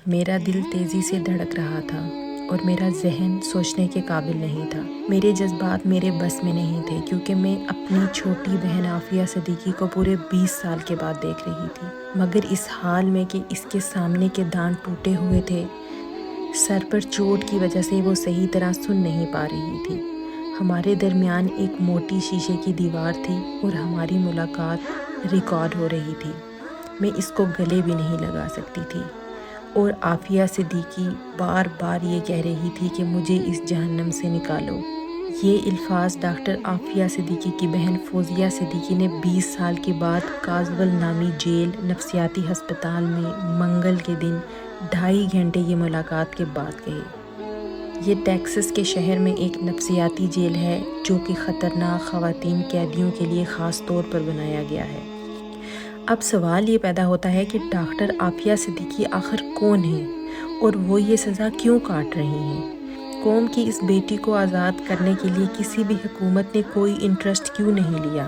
میرا دل تیزی سے دھڑک رہا تھا اور میرا ذہن سوچنے کے قابل نہیں تھا۔ میرے جذبات میرے بس میں نہیں تھے، کیونکہ میں اپنی چھوٹی بہن عافیہ صدیقی کو پورے 20 سال کے بعد دیکھ رہی تھی، مگر اس حال میں کہ اس کے سامنے کے دانت ٹوٹے ہوئے تھے، سر پر چوٹ کی وجہ سے وہ صحیح طرح سن نہیں پا رہی تھی۔ ہمارے درمیان ایک موٹی شیشے کی دیوار تھی اور ہماری ملاقات ریکارڈ ہو رہی تھی۔ میں اس کو گلے بھی نہیں لگا سکتی تھی، اور عافیہ صدیقی بار بار یہ کہہ رہی تھی کہ مجھے اس جہنم سے نکالو۔ یہ الفاظ ڈاکٹر عافیہ صدیقی کی بہن فوزیہ صدیقی نے 20 سال کے بعد کازول نامی جیل نفسیاتی ہسپتال میں منگل کے دن 2.5 گھنٹے کی ملاقات کے بعد کہی۔ یہ ٹیکساس کے شہر میں ایک نفسیاتی جیل ہے جو کہ خطرناک خواتین قیدیوں کے لیے خاص طور پر بنایا گیا ہے۔ اب سوال یہ پیدا ہوتا ہے کہ ڈاکٹر عافیہ صدیقی آخر کون ہیں اور وہ یہ سزا کیوں کاٹ رہی ہیں؟ قوم کی اس بیٹی کو آزاد کرنے کے لیے کسی بھی حکومت نے کوئی انٹرسٹ کیوں نہیں لیا؟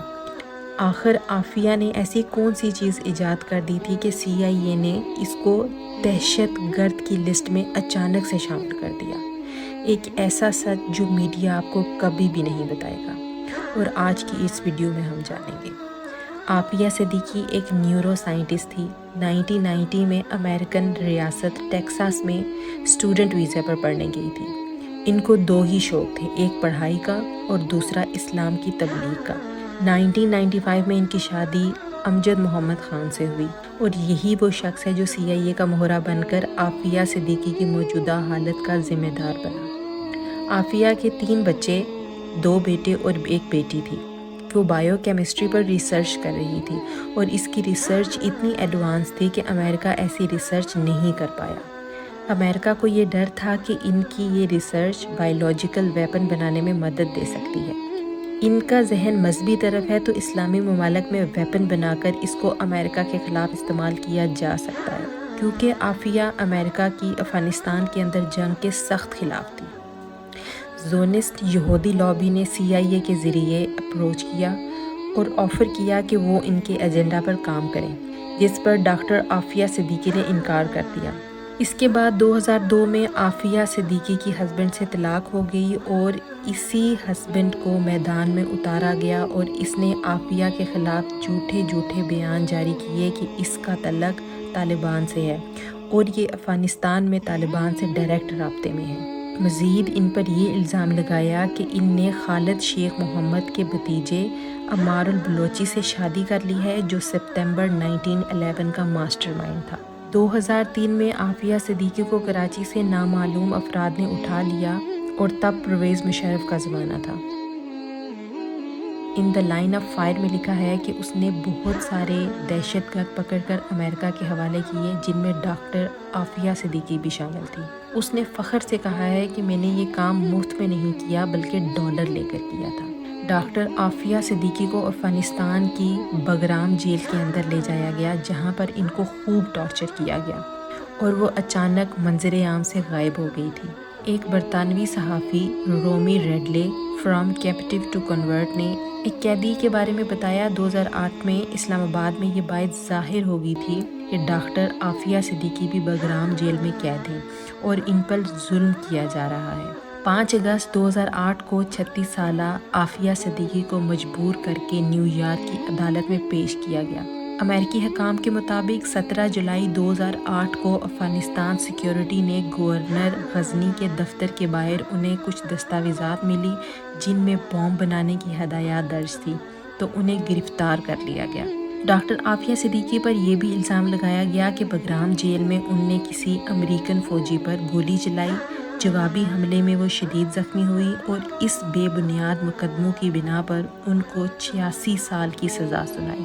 آخر عافیہ نے ایسی کون سی چیز ایجاد کر دی تھی کہ CIA نے اس کو دہشت گرد کی لسٹ میں اچانک سے شامل کر دیا؟ ایک ایسا سچ جو میڈیا آپ کو کبھی بھی نہیں بتائے گا، اور آج کی اس ویڈیو میں ہم جانیں گے۔ عافیہ صدیقی ایک نیورو سائنٹسٹ تھی۔ 1990 میں امریکن ریاست ٹیکساس میں اسٹوڈنٹ ویزا پر پڑھنے گئی تھی۔ ان کو 2 ہی شوق تھے، ایک پڑھائی کا اور دوسرا اسلام کی تبلیغ کا۔ 1995 میں ان کی شادی امجد محمد خان سے ہوئی، اور یہی وہ شخص ہے جو CIA کا مہرہ بن کر عافیہ صدیقی کی موجودہ حالت کا ذمہ دار بنا۔ عافیہ کے 3 بچے، 2 بیٹے اور 1 بیٹی تھی۔ وہ بائیو کیمسٹری پر ریسرچ کر رہی تھی، اور اس کی ریسرچ اتنی ایڈوانس تھی کہ امریکہ ایسی ریسرچ نہیں کر پایا۔ امریکہ کو یہ ڈر تھا کہ ان کی یہ ریسرچ بائیولوجیکل ویپن بنانے میں مدد دے سکتی ہے۔ ان کا ذہن مذہبی طرف ہے، تو اسلامی ممالک میں ویپن بنا کر اس کو امریکہ کے خلاف استعمال کیا جا سکتا ہے، کیونکہ عافیہ امریکہ کی افغانستان کے اندر جنگ کے سخت خلاف تھی۔ زونسٹ یہودی لابی نے CIA کے ذریعے اپروچ کیا اور آفر کیا کہ وہ ان کے ایجنڈا پر کام کریں، جس پر ڈاکٹر عافیہ صدیقی نے انکار کر دیا۔ اس کے بعد 2002 میں عافیہ صدیقی کی ہسبینڈ سے طلاق ہو گئی، اور اسی ہسبینڈ کو میدان میں اتارا گیا، اور اس نے عافیہ کے خلاف جھوٹے بیان جاری کیے کہ اس کا تعلق طالبان سے ہے اور یہ افغانستان میں طالبان سے ڈائریکٹ رابطے میں ہے۔ مزید ان پر یہ الزام لگایا کہ ان نے خالد شیخ محمد کے بھتیجے عمار البلوچی سے شادی کر لی ہے، جو سپتمبر 1911 کا ماسٹر مائنڈ تھا۔ 2003 میں عافیہ صدیقی کو کراچی سے نامعلوم افراد نے اٹھا لیا، اور تب پرویز مشرف کا زمانہ تھا۔ ان دا لائن آف فائر میں لکھا ہے کہ اس نے بہت سارے دہشت گرد پکڑ کر امریکہ کے حوالے کیے، جن میں ڈاکٹر عافیہ صدیقی بھی شامل تھی۔ اس نے فخر سے کہا ہے کہ میں نے یہ کام مفت میں نہیں کیا بلکہ ڈالر لے کر کیا تھا۔ ڈاکٹر عافیہ صدیقی کو افغانستان کی بگرام جیل کے اندر لے جایا گیا، جہاں پر ان کو خوب ٹارچر کیا گیا، اور وہ اچانک منظر عام سے غائب ہو گئی تھی۔ ایک برطانوی صحافی رومی ریڈلے فرام کیپٹیو ٹو کنورٹ نے ایک قیدی کے بارے میں بتایا، 2008 میں اسلام آباد میں یہ بات ظاہر ہو گئی تھی کہ ڈاکٹر عافیہ صدیقی بھی بگرام جیل میں قید ہیں اور ان پر ظلم کیا جا رہا ہے۔ 5 اگست 2008 کو 36 سالہ عافیہ صدیقی کو مجبور کر کے نیو یارک کی عدالت میں پیش کیا گیا۔ امریکی حکام کے مطابق 17 جولائی 2008 کو افغانستان سیکیورٹی نے گورنر غزنی کے دفتر کے باہر انہیں کچھ دستاویزات ملی جن میں بم بنانے کی ہدایات درج تھی، تو انہیں گرفتار کر لیا گیا۔ ڈاکٹر عافیہ صدیقی پر یہ بھی الزام لگایا گیا کہ بگرام جیل میں ان نے کسی امریکن فوجی پر گولی چلائی۔ جوابی حملے میں وہ شدید زخمی ہوئی، اور اس بے بنیاد مقدموں کی بنا پر ان کو 86 سال کی سزا سنائی،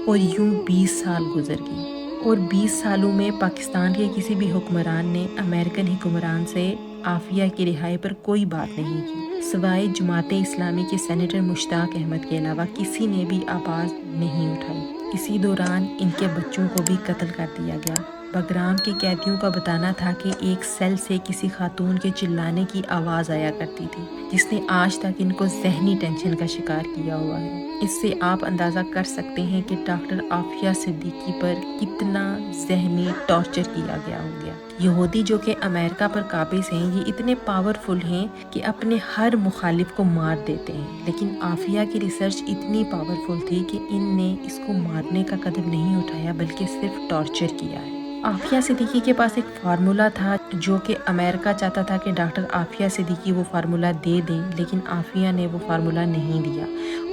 اور یوں 20 سال گزر گئے۔ اور 20 سالوں میں پاکستان کے کسی بھی حکمران نے امریکن حکمران سے عافیہ کی رہائی پر کوئی بات نہیں کی، سوائے جماعت اسلامی کے سینیٹر مشتاق احمد کے علاوہ کسی نے بھی آواز نہیں اٹھائی۔ اسی دوران ان کے بچوں کو بھی قتل کر دیا گیا۔ بگرام کے قیدیوں کا بتانا تھا کہ ایک سیل سے کسی خاتون کے چلانے کی آواز آیا کرتی تھی جس نے آج تک ان کو ذہنی ٹینشن کا شکار کیا ہوا ہے۔ اس سے آپ اندازہ کر سکتے ہیں کہ ڈاکٹر عافیہ صدیقی پر کتنا ذہنی ٹارچر کیا گیا ہو گیا۔ یہودی جو کہ امریکہ پر قابض ہیں، یہ اتنے پاورفل ہیں کہ اپنے ہر مخالف کو مار دیتے ہیں، لیکن عافیہ کی ریسرچ اتنی پاورفل تھی کہ ان نے اس کو مارنے کا قدم نہیں اٹھایا بلکہ صرف ٹارچر کیا ہے۔ عافیہ صدیقی کے پاس ایک فارمولا تھا جو کہ امریکہ چاہتا تھا کہ ڈاکٹر عافیہ صدیقی وہ فارمولا دے دیں، لیکن عافیہ نے وہ فارمولا نہیں دیا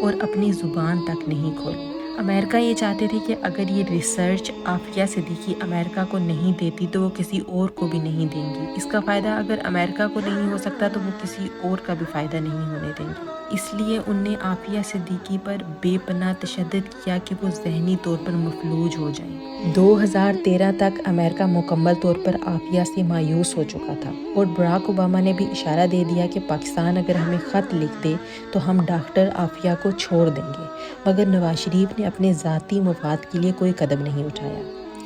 اور اپنی زبان تک نہیں کھولی۔ امریکہ یہ چاہتے تھے کہ اگر یہ ریسرچ عافیہ صدیقی امریکہ کو نہیں دیتی تو وہ کسی اور کو بھی نہیں دیں گی۔ اس کا فائدہ اگر امریکہ کو نہیں ہو سکتا تو وہ کسی اور کا بھی فائدہ نہیں ہونے دیں گی۔ اس لیے ان نے عافیہ صدیقی پر بے پناہ تشدد کیا کہ وہ ذہنی طور پر مفلوج ہو جائیں۔ 2013 تک امریکہ مکمل طور پر عافیہ سے مایوس ہو چکا تھا اور براک اوباما نے بھی اشارہ دے دیا کہ پاکستان اگر ہمیں خط لکھ دے تو ہم ڈاکٹر عافیہ کو چھوڑ دیں گے، مگر نواز شریف نے اپنے ذاتی مفاد کے لیے کوئی قدم نہیں اٹھایا۔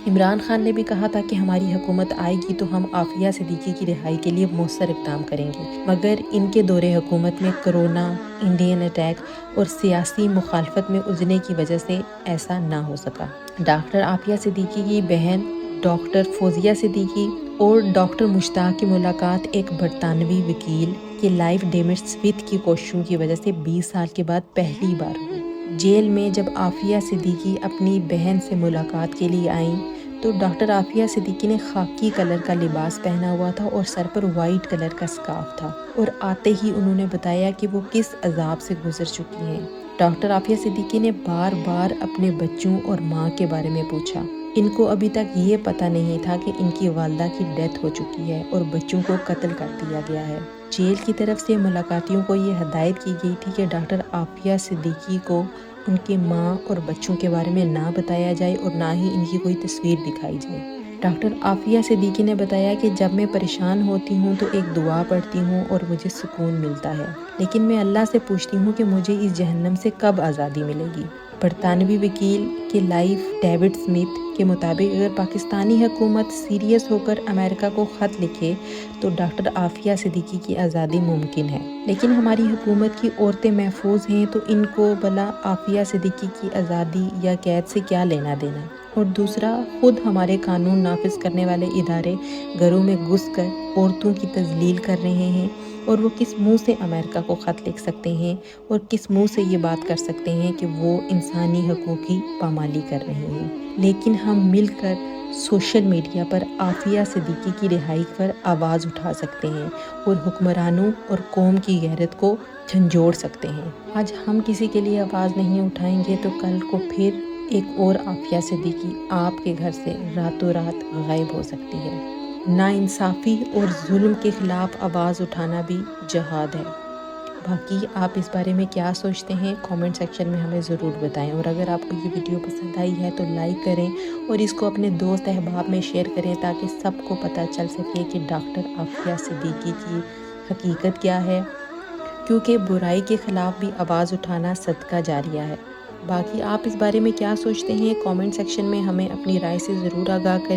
عمران خان نے بھی کہا تھا کہ ہماری حکومت آئے گی تو ہم عافیہ صدیقی کی رہائی کے لیے مؤثر اقدام کریں گے، مگر ان کے دور حکومت میں کرونا، انڈین اٹیک اور سیاسی مخالفت میں الجھنے کی وجہ سے ایسا نہ ہو سکا۔ ڈاکٹر عافیہ صدیقی کی بہن ڈاکٹر فوزیہ صدیقی اور ڈاکٹر مشتاق کی ملاقات ایک برطانوی وکیل کے لائف ڈیمٹ سمتھ کی کوششوں کی وجہ سے 20 سال کے بعد پہلی بار ہوئی۔ جیل میں جب عافیہ صدیقی اپنی بہن سے ملاقات کے لیے آئیں تو ڈاکٹر عافیہ صدیقی نے خاکی کلر کا لباس پہنا ہوا تھا اور سر پر وائٹ کلر کا اسکارف تھا، اور آتے ہی انہوں نے بتایا کہ وہ کس عذاب سے گزر چکی ہیں۔ ڈاکٹر عافیہ صدیقی نے بار بار اپنے بچوں اور ماں کے بارے میں پوچھا۔ ان کو ابھی تک یہ پتہ نہیں تھا کہ ان کی والدہ کی ڈیتھ ہو چکی ہے اور بچوں کو قتل کر دیا گیا ہے۔ جیل کی طرف سے ملاقاتیوں کو یہ ہدایت کی گئی تھی کہ ڈاکٹر عافیہ صدیقی کو ان کے ماں اور بچوں کے بارے میں نہ بتایا جائے اور نہ ہی ان کی کوئی تصویر دکھائی جائے۔ ڈاکٹر عافیہ صدیقی نے بتایا کہ جب میں پریشان ہوتی ہوں تو ایک دعا پڑھتی ہوں اور مجھے سکون ملتا ہے، لیکن میں اللہ سے پوچھتی ہوں کہ مجھے اس جہنم سے کب آزادی ملے گی۔ برطانوی وکیل کے لائف ڈیوڈ سمتھ کے مطابق اگر پاکستانی حکومت سیریس ہو کر امریکہ کو خط لکھے تو ڈاکٹر عافیہ صدیقی کی آزادی ممکن ہے، لیکن ہماری حکومت کی عورتیں محفوظ ہیں تو ان کو بھلا عافیہ صدیقی کی آزادی یا قید سے کیا لینا دینا؟ اور دوسرا، خود ہمارے قانون نافذ کرنے والے ادارے گھروں میں گھس کر عورتوں کی تذلیل کر رہے ہیں، اور وہ کس منہ سے امریکہ کو خط لکھ سکتے ہیں اور کس منہ سے یہ بات کر سکتے ہیں کہ وہ انسانی حقوق کی پامالی کر رہے ہیں؟ لیکن ہم مل کر سوشل میڈیا پر عافیہ صدیقی کی رہائی پر آواز اٹھا سکتے ہیں اور حکمرانوں اور قوم کی غیرت کو جھنجھوڑ سکتے ہیں۔ آج ہم کسی کے لیے آواز نہیں اٹھائیں گے تو کل کو پھر ایک اور عافیہ صدیقی آپ کے گھر سے راتوں رات غائب ہو سکتی ہے۔ ناانصافی اور ظلم کے خلاف آواز اٹھانا بھی جہاد ہے۔ باقی آپ اس بارے میں کیا سوچتے ہیں کامنٹ سیکشن میں ہمیں ضرور بتائیں، اور اگر آپ کو یہ ویڈیو پسند آئی ہے تو لائک کریں اور اس کو اپنے دوست احباب میں شیئر کریں تاکہ سب کو پتہ چل سکے کہ ڈاکٹر عافیہ صدیقی کی حقیقت کیا ہے، کیونکہ برائی کے خلاف بھی آواز اٹھانا صدقہ جاریہ ہے۔ باقی آپ اس بارے میں کیا سوچتے ہیں کامنٹ سیکشن میں ہمیں اپنی رائے سے ضرور آگاہ کریں۔